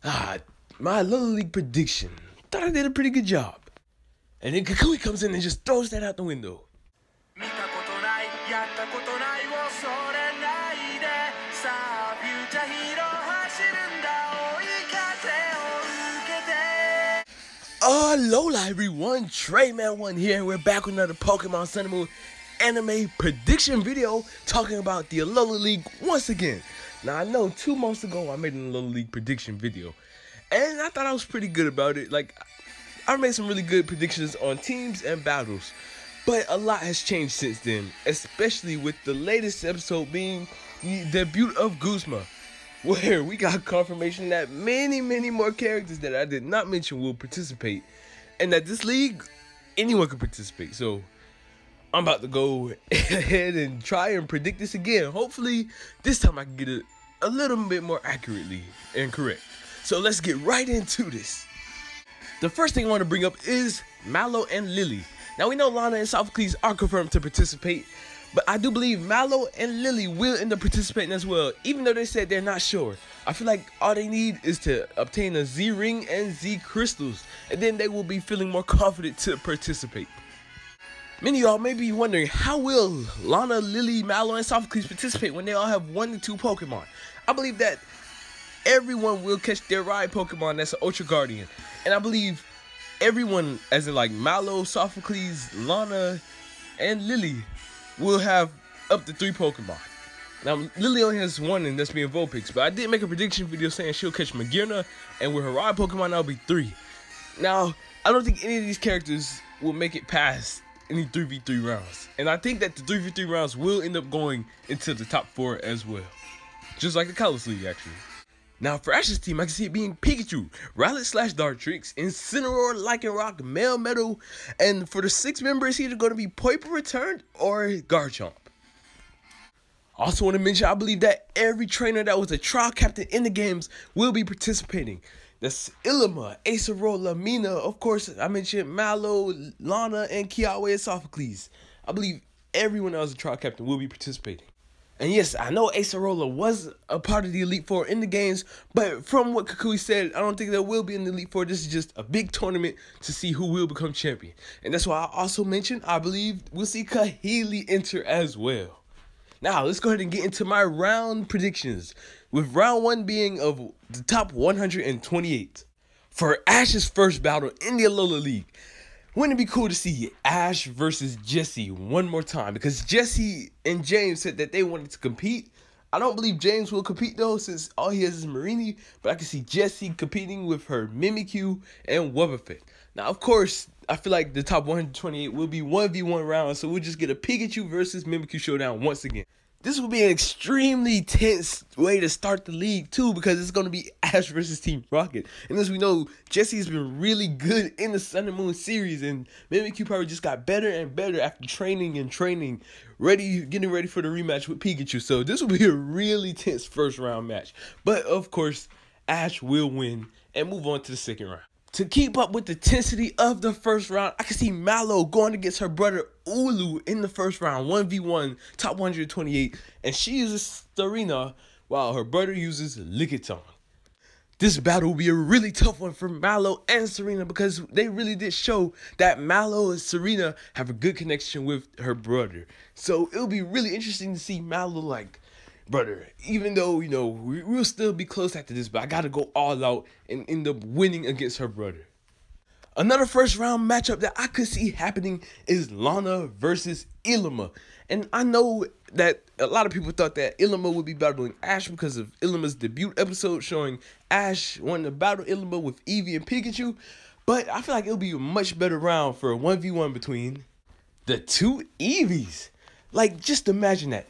Ah, my Alola League prediction. Thought I did a pretty good job. And then Cucuy comes in and just throws that out the window. Alola everyone, Treyman1 here, and we're back with another Pokemon Sun and Moon anime prediction video talking about the Alola League once again. Now I know 2 months ago I made an Alola League prediction video, and I thought I was pretty good about it. Like, I made some really good predictions on teams and battles, but a lot has changed since then, especially with the latest episode being the debut of Guzman, where we got confirmation that many more characters that I did not mention will participate, and that this league, anyone can participate. So I'm about to go ahead and try and predict this again. Hopefully this time I can get it a little bit more accurately and correct. So let's get right into this. The first thing I want to bring up is Mallow and Lily. Now we know Lana and Sophocles are confirmed to participate, but I do believe Mallow and Lily will end up participating as well, even though they said they're not sure. I feel like all they need is to obtain a Z ring and Z crystals, and then they will be feeling more confident to participate. Many of y'all may be wondering, how will Lana, Lily, Mallow, and Sophocles participate when they all have 1 to 2 Pokemon? I believe that everyone will catch their ride Pokemon that's an Ultra Guardian, and I believe everyone, as in like Mallow, Sophocles, Lana, and Lily, will have up to 3 Pokemon. Now, Lily only has 1, and that's being Vulpix, but I did make a prediction video saying she'll catch Magearna, and with her ride Pokemon, that'll be 3. Now, I don't think any of these characters will make it past any 3v3 rounds, and I think that the 3v3 rounds will end up going into the top 4 as well, just like the Colors League actually. Now for Ash's team, I can see it being Pikachu, Rowlet/Dartrix, Incineroar, Lycanroc, Melmetal, and for the 6th member, it's either going to be Poipa returned or Garchomp. Also want to mention, I believe that every trainer that was a trial captain in the games will be participating. That's Ilima, Acerola, Mina, of course I mentioned Mallow, Lana, and Cucuy and Sophocles. I believe everyone that was a trial captain will be participating. And yes, I know Acerola was a part of the Elite Four in the games, but from what Cucuy said, I don't think there will be an Elite Four. This is just a big tournament to see who will become champion. And that's why I also mentioned I believe we'll see Kahili enter as well. Now, let's go ahead and get into my round predictions, with round 1 being of the top 128. For Ash's first battle in the Alola League, wouldn't it be cool to see Ash versus Jesse one more time? Because Jesse and James said that they wanted to compete. I don't believe James will compete though, since all he has is Marini, but I can see Jesse competing with her Mimikyu and Wobbuffet. Now, of course, I feel like the top 128 will be 1v1 round, so we'll just get a Pikachu versus Mimikyu showdown once again. This will be an extremely tense way to start the league too, because it's going to be Ash versus Team Rocket. And as we know, Jesse has been really good in the Sun and Moon series, and Mimikyu probably just got better and better after training, getting ready for the rematch with Pikachu. So this will be a really tense first round match. But of course, Ash will win and move on to the 2nd round. To keep up with the intensity of the first round, I can see Mallow going against her brother Ulu in the first round, 1v1, top 128, and she uses Starina while her brother uses Lickitung. This battle will be a really tough one for Mallow and Serena, because they really did show that Mallow and Serena have a good connection with her brother. So it'll be really interesting to see Mallow like, brother, even though, you know, we'll still be close after this, but I gotta go all out and end up winning against her brother. Another first round matchup that I could see happening is Lana versus Ilima. And I know that a lot of people thought that Ilima would be battling Ash because of Ilima's debut episode showing Ash wanting to battle Ilima with Eevee and Pikachu. But I feel like it'll be a much better round for a 1v1 between the 2 Eevees. Like, just imagine that.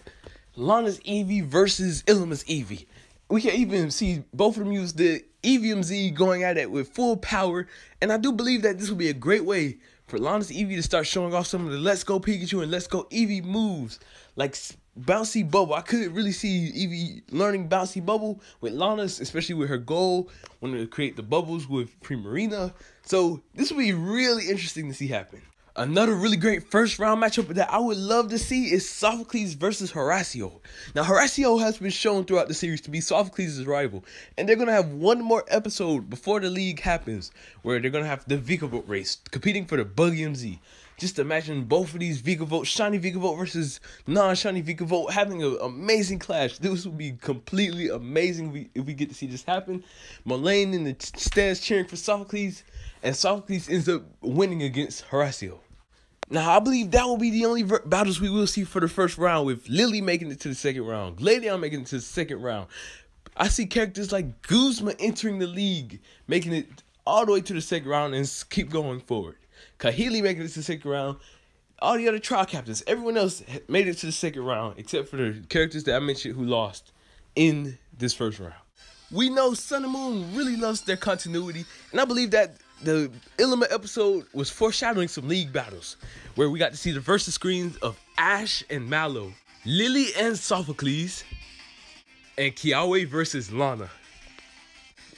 Lana's Eevee versus Ilima's Eevee. We can even see both of them use the EVMZ going at it with full power, and I do believe that this will be a great way for Lana's Eevee to start showing off some of the Let's Go Pikachu and Let's Go Eevee moves, like Bouncy Bubble. I could really see Eevee learning Bouncy Bubble with Lana's, especially with her goal, wanting to create the bubbles with Primarina. So this will be really interesting to see happen. Another really great first round matchup that I would love to see is Sophocles versus Horacio. Now, Horacio has been shown throughout the series to be Sophocles' rival, and they're going to have one more episode before the league happens where they're going to have the Vikavolt race, competing for the Bug MZ. Just imagine both of these Vikavolt, Shiny Vikavolt versus non-Shiny Vikavolt, having an amazing clash. This would be completely amazing if we get to see this happen. Mallow in the stands cheering for Sophocles, and Sophocles ends up winning against Horacio. Now, I believe that will be the only battles we will see for the first round, with Lily making it to the second round, Glady making it to the second round. I see characters like Guzman entering the league, making it all the way to the second round and keep going forward. Kahili making it to the second round. All the other trial captains, everyone else made it to the second round, except for the characters that I mentioned who lost in this first round. We know Sun and Moon really loves their continuity, and I believe that the Ilima episode was foreshadowing some league battles, where we got to see the versus screens of Ash and Mallow, Lily and Sophocles, and Cucuy versus Lana.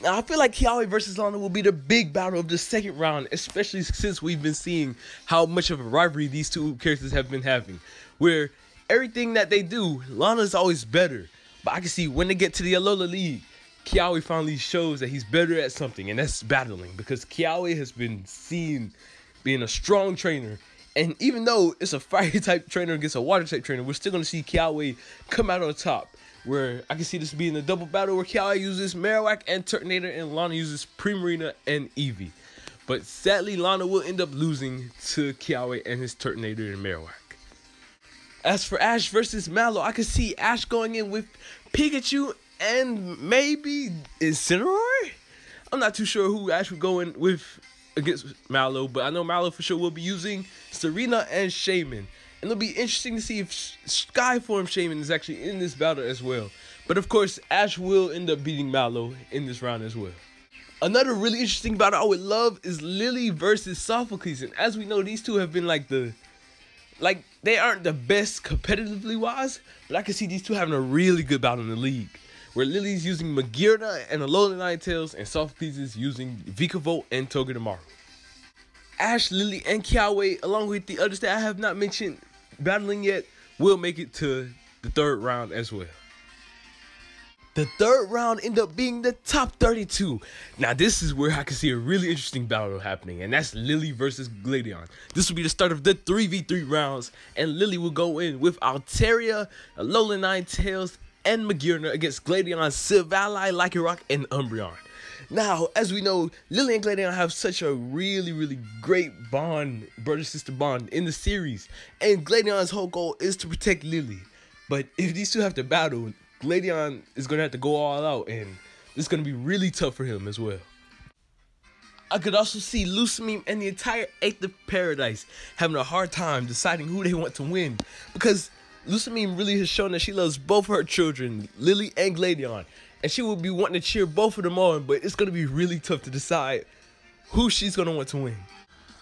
Now, I feel like Cucuy versus Lana will be the big battle of the second round, especially since we've been seeing how much of a rivalry these two characters have been having, where everything that they do, Lana's always better. But I can see when they get to the Alola League, Cucuy finally shows that he's better at something, and that's battling, because Cucuy has been seen being a strong trainer. And even though it's a fire type trainer against a water type trainer, we're still going to see Cucuy come out on top, where I can see this being a double battle where Cucuy uses Marowak and Turtonator, and Lana uses Primarina and Eevee. But sadly, Lana will end up losing to Cucuy and his Turtonator and Marowak. As for Ash versus Mallow, I can see Ash going in with Pikachu and maybe Incineroar? I'm not too sure who Ash would go in with against Mallow, but I know Mallow for sure will be using Serena and Shaman. And it'll be interesting to see if Skyform Shaman is actually in this battle as well. But of course, Ash will end up beating Mallow in this round as well. Another really interesting battle I would love is Lily versus Sophocles. And as we know, these two have been they aren't the best competitively wise, but I can see these two having a really good battle in the league, where Lily's using Magearna and Alola Ninetales, and Sophocles is using Vikavolt and Togedemaru. Ash, Lily, and Cucuy, along with the others that I have not mentioned battling yet, will make it to the third round as well. The third round ended up being the top 32. Now, this is where I can see a really interesting battle happening, and that's Lily versus Glady. This will be the start of the 3v3 rounds, and Lily will go in with Altaria, Alola Ninetales, and Magearna against Gladion, Silvally, Lycanroc, and Umbreon. Now, as we know, Lily and Gladion have such a really great bond, brother-sister bond in the series, and Gladion's whole goal is to protect Lily. But if these two have to battle, Gladion is going to have to go all out, and it's going to be really tough for him as well. I could also see Lucamine and the entire 8th of Paradise having a hard time deciding who they want to win, because Lucamine really has shown that she loves both her children, Lily and Gladion, and she will be wanting to cheer both of them on, but it's going to be really tough to decide who she's going to want to win.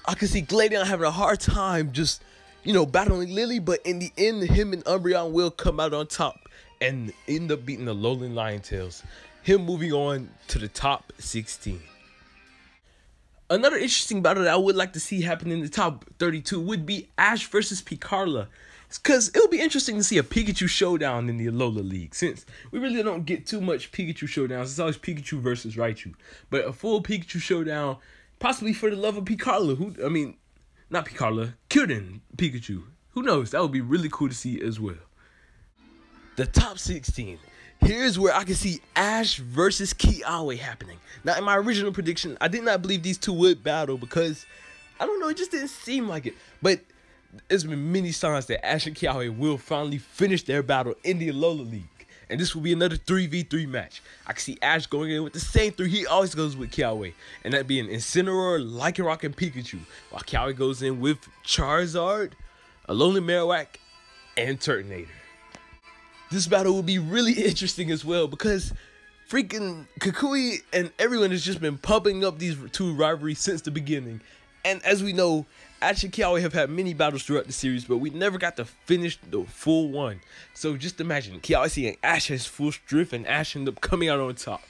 I can see Gladion having a hard time just, battling Lily, but in the end, him and Umbreon will come out on top and end up beating the Alola Ninetales, him moving on to the top 16. Another interesting battle that I would like to see happen in the top 32 would be Ash versus Picarla. Because it'll be interesting to see a Pikachu showdown in the Alola League, since we really don't get too much Pikachu showdowns. It's always Pikachu versus Raichu. But a full Pikachu showdown, possibly for the love of Picarla. Not Picarla, Kyurem Pikachu. Who knows? That would be really cool to see as well. The top 16. Here's where I can see Ash versus Cucuy happening. Now, in my original prediction, I did not believe these two would battle because, I don't know, it just didn't seem like it. But there's been many signs that Ash and Cucuy will finally finish their battle in the Alola League. And this will be another 3v3 match. I can see Ash going in with the same three he always goes with Cucuy. And that being Incineroar, Lycanroc, and Pikachu. While Cucuy goes in with Charizard, Alola Marowak, and Turtonator. This battle will be really interesting as well, because freaking Cucuy and everyone has just been pumping up these two rivalries since the beginning. And as we know, Ash and Cucuy have had many battles throughout the series, but we never got to finish the full one. So just imagine Cucuy seeing Ash has full strength and Ash end up coming out on top.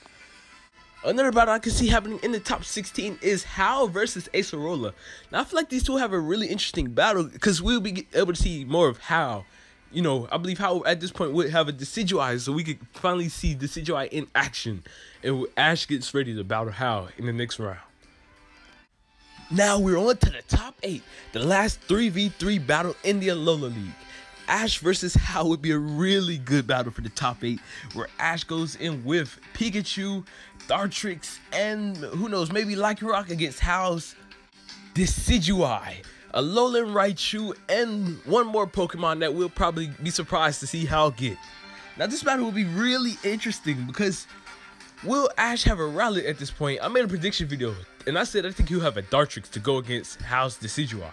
Another battle I can see happening in the top 16 is Hal versus Acerola. Now, I feel like these two have a really interesting battle because we'll be able to see more of Hal. You know, I believe Hal at this point would have a Decidueye, so we could finally see Decidueye in action. And Ash gets ready to battle Hal in the next round. Now we're on to the top 8, the last 3v3 battle in the Alola League. Ash versus Hal would be a really good battle for the top 8, where Ash goes in with Pikachu, Dartrix, and who knows, maybe Lycanroc against Hal's Decidueye, Alolan Raichu, and one more Pokemon that we'll probably be surprised to see Hal get. Now this battle will be really interesting because will Ash have a Rowlet at this point? I made a prediction video and I said I think he'll have a Dartrix to go against Hal's Decidueye.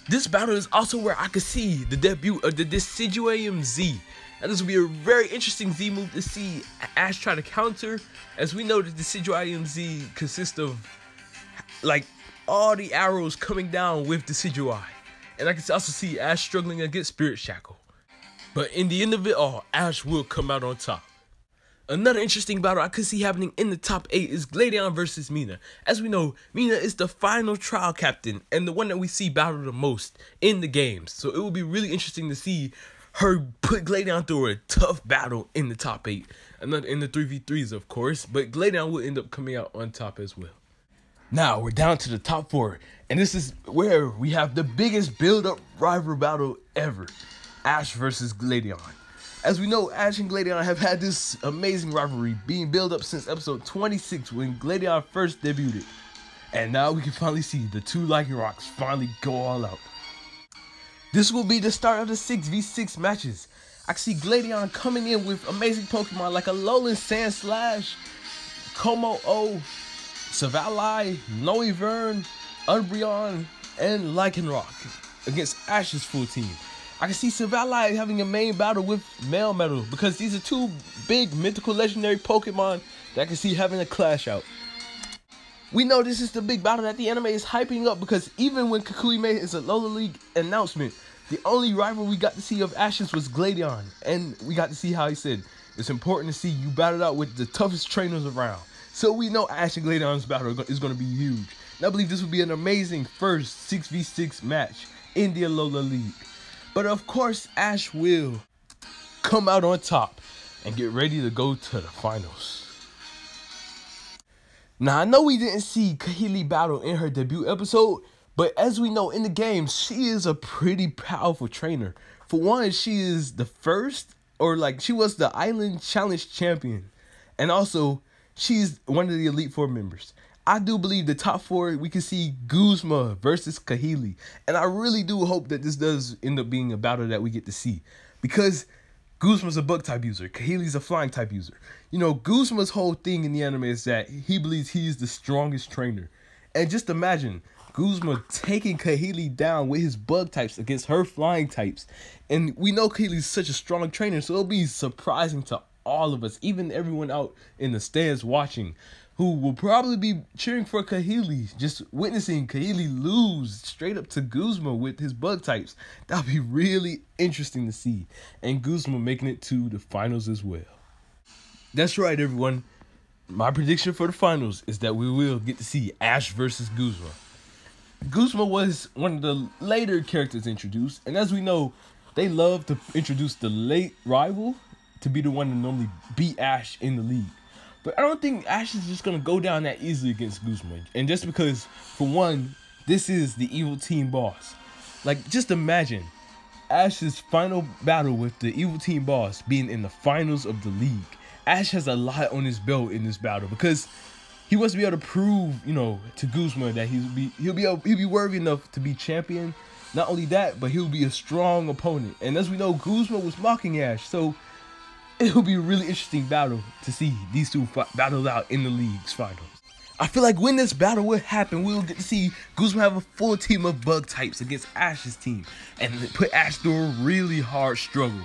This battle is also where I could see the debut of the Decidueye Z. Now this will be a very interesting Z move to see Ash try to counter, as we know that the Decidueye Z consists of like all the arrows coming down with Decidueye. And I can also see Ash struggling against Spirit Shackle. But in the end of it all, Ash will come out on top. Another interesting battle I could see happening in the top 8 is Glady versus Mina. As we know, Mina is the final trial captain and the one that we see battle the most in the games. So it will be really interesting to see her put Glady through a tough battle in the top 8. And not in the 3v3s, of course, but Glady will end up coming out on top as well. Now we're down to the top 4, and this is where we have the biggest build-up rival battle ever. Ash versus Glady. As we know, Ash and Glady have had this amazing rivalry being built up since episode 26 when Glady first debuted. And now we can finally see the two Lycanrocs finally go all out. This will be the start of the 6v6 matches. I can see Glady coming in with amazing Pokemon like Alolan Sandslash, Como-O, Savalai, Noivern, Umbreon, and Lycanroc against Ash's full team. I can see Savalai having a main battle with Melmetal because these are two big mythical legendary Pokemon that I can see having a clash out. We know this is the big battle that the anime is hyping up because even when Cucuy made his Alola League announcement, the only rival we got to see of Ash's was Glady, and we got to see how he said, it's important to see you battle out with the toughest trainers around. So we know Ash and Glady's battle is going to be huge. And I believe this will be an amazing first 6v6 match in the Alola League. But of course, Ash will come out on top and get ready to go to the finals. Now, I know we didn't see Kahili battle in her debut episode, but as we know in the game, she is a pretty powerful trainer. For one, she is the first, or like she was the Island Challenge champion. And also, she's one of the Elite Four members. I do believe the top 4, we can see Guzman versus Kahili. And I really do hope that this does end up being a battle that we get to see. Because Guzman's a bug type user. Kahili's a flying type user. You know, Guzman's whole thing in the anime is that he believes he's the strongest trainer. And just imagine Guzman taking Kahili down with his bug types against her flying types. And we know Kahili's such a strong trainer, so it'll be surprising to all of us, even everyone out in the stands watching, who will probably be cheering for Kahili, just witnessing Kahili lose straight up to Guzman with his bug types. That'll be really interesting to see. And Guzman making it to the finals as well. That's right, everyone. My prediction for the finals is that we will get to see Ash versus Guzman. Guzman was one of the later characters introduced, and as we know, they love to introduce the late rival to be the one to normally beat Ash in the league. But I don't think Ash is just going to go down that easily against Guzman. And just because, for one, this is the evil team boss. Like, just imagine Ash's final battle with the evil team boss being in the finals of the league. Ash has a lot on his belt in this battle because he wants to be able to prove, you know, to Guzman that he'll be worthy enough to be champion. Not only that, but he'll be a strong opponent. And as we know, Guzman was mocking Ash, so it'll be a really interesting battle to see these two battle out in the league's finals. I feel like when this battle will happen, we'll get to see Guzman have a full team of bug types against Ash's team and put Ash through a really hard struggle.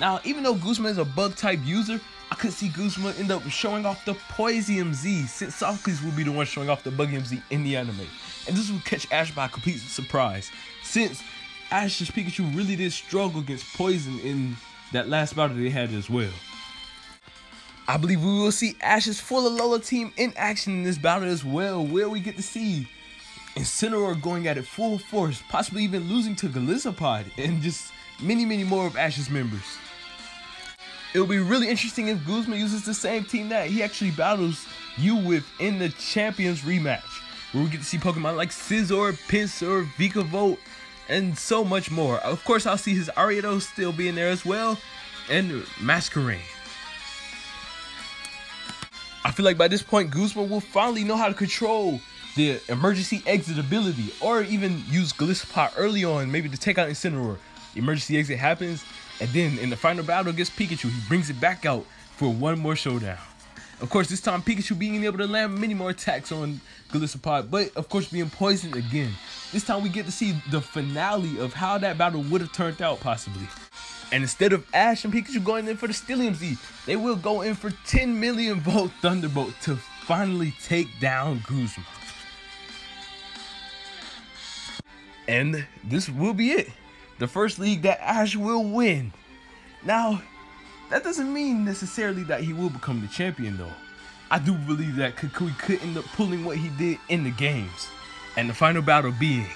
Now, even though Guzman is a bug type user, I could see Guzman end up showing off the Poison Z, since Sophocles will be the one showing off the Bug Z in the anime. And this will catch Ash by a complete surprise, since Ash's Pikachu really did struggle against Poison in that last battle they had as well. I believe we will see Ash's full Alola team in action in this battle as well, where we get to see Incineroar going at it full force, possibly even losing to Golisopod, and just many more of Ash's members. It will be really interesting if Guzman uses the same team that he actually battles you with in the Champions rematch, where we get to see Pokemon like Scizor, Pinsir, Vikavolt, and so much more. Of course, I'll see his Ariados still being there as well, and Masquerain. I feel like by this point, Guzman will finally know how to control the emergency exit ability, or even use Golisopod early on, maybe to take out Incineroar. Emergency exit happens, and then in the final battle against Pikachu, he brings it back out for one more showdown. Of course, this time Pikachu being able to land many more attacks on Golisopod, but of course being poisoned again. This time we get to see the finale of how that battle would have turned out possibly. And instead of Ash and Pikachu going in for the Stellium Z, they will go in for 10 million volt Thunderbolt to finally take down Guzman. And this will be it. The first league that Ash will win. Now, that doesn't mean necessarily that he will become the champion though. I do believe that Cucuy could end up pulling what he did in the games. And the final battle being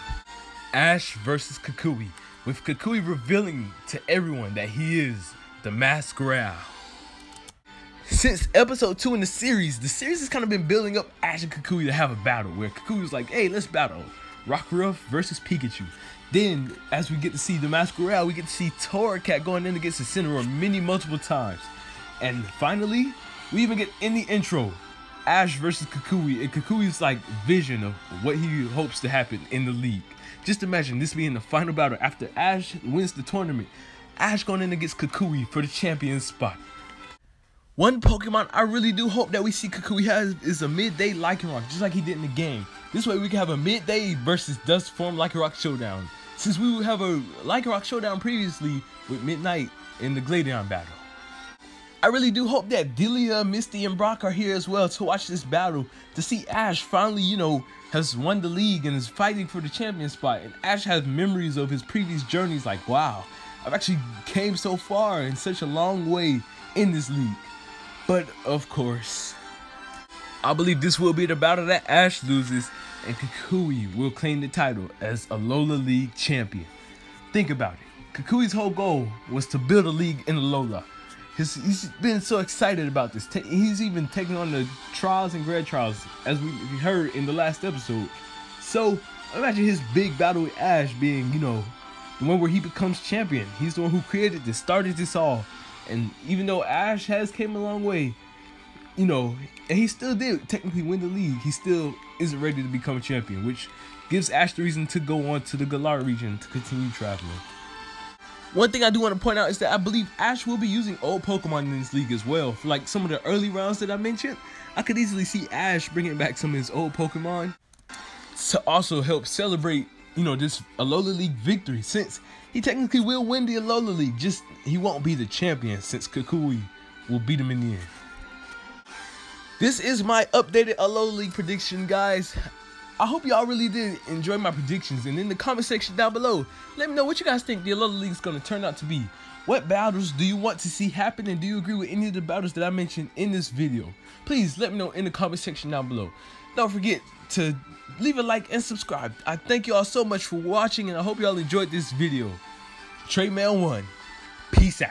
Ash versus Cucuy, with Cucuy revealing to everyone that he is the Masquerain. Since episode 2 in the series has kind of been building up Ash and Cucuy to have a battle, where Cucuy was like, hey, let's battle Rockruff versus Pikachu. Then, as we get to see the Masquerain, we get to see Torracat going in against Incineroar multiple times. And finally, we even get in the intro, Ash versus Cucuy, and Cucuy's like vision of what he hopes to happen in the league. Just imagine this being the final battle after Ash wins the tournament. Ash going in against Cucuy for the champion spot. One Pokemon I really do hope that we see Cucuy has is a midday Lycanroc, just like he did in the game. This way we can have a midday versus dust form Lycanroc showdown, since we would have a Lycanroc showdown previously with Midnight in the Glady battle. I really do hope that Delia, Misty, and Brock are here as well to watch this battle, to see Ash finally, has won the league and is fighting for the champion spot. And Ash has memories of his previous journeys like, wow, I've actually came so far in such a long way in this league. But of course, I believe this will be the battle that Ash loses and Cucuy will claim the title as Alola League champion. Think about it. Cucuy's whole goal was to build a league in Alola. He's been so excited about this. He's even taking on the trials and grad trials, as we heard in the last episode. So imagine his big battle with Ash being, the one where he becomes champion. He's the one who created this, started this all. And even though Ash has came a long way, and he still did technically win the league, he still isn't ready to become a champion, which gives Ash the reason to go on to the Galar region to continue traveling. One thing I do want to point out is that I believe Ash will be using old Pokemon in this league as well. For like some of the early rounds that I mentioned, I could easily see Ash bringing back some of his old Pokemon to also help celebrate, this Alola League victory, since he technically will win the Alola League, just he won't be the champion since Cucuy will beat him in the end. This is my updated Alola League prediction, guys. I hope y'all really did enjoy my predictions, and in the comment section down below, let me know what you guys think the Alola League is going to turn out to be. What battles do you want to see happen, and do you agree with any of the battles that I mentioned in this video? Please let me know in the comment section down below. Don't forget to leave a like and subscribe. I thank you all so much for watching, and I hope y'all enjoyed this video. TradeMail1, peace out.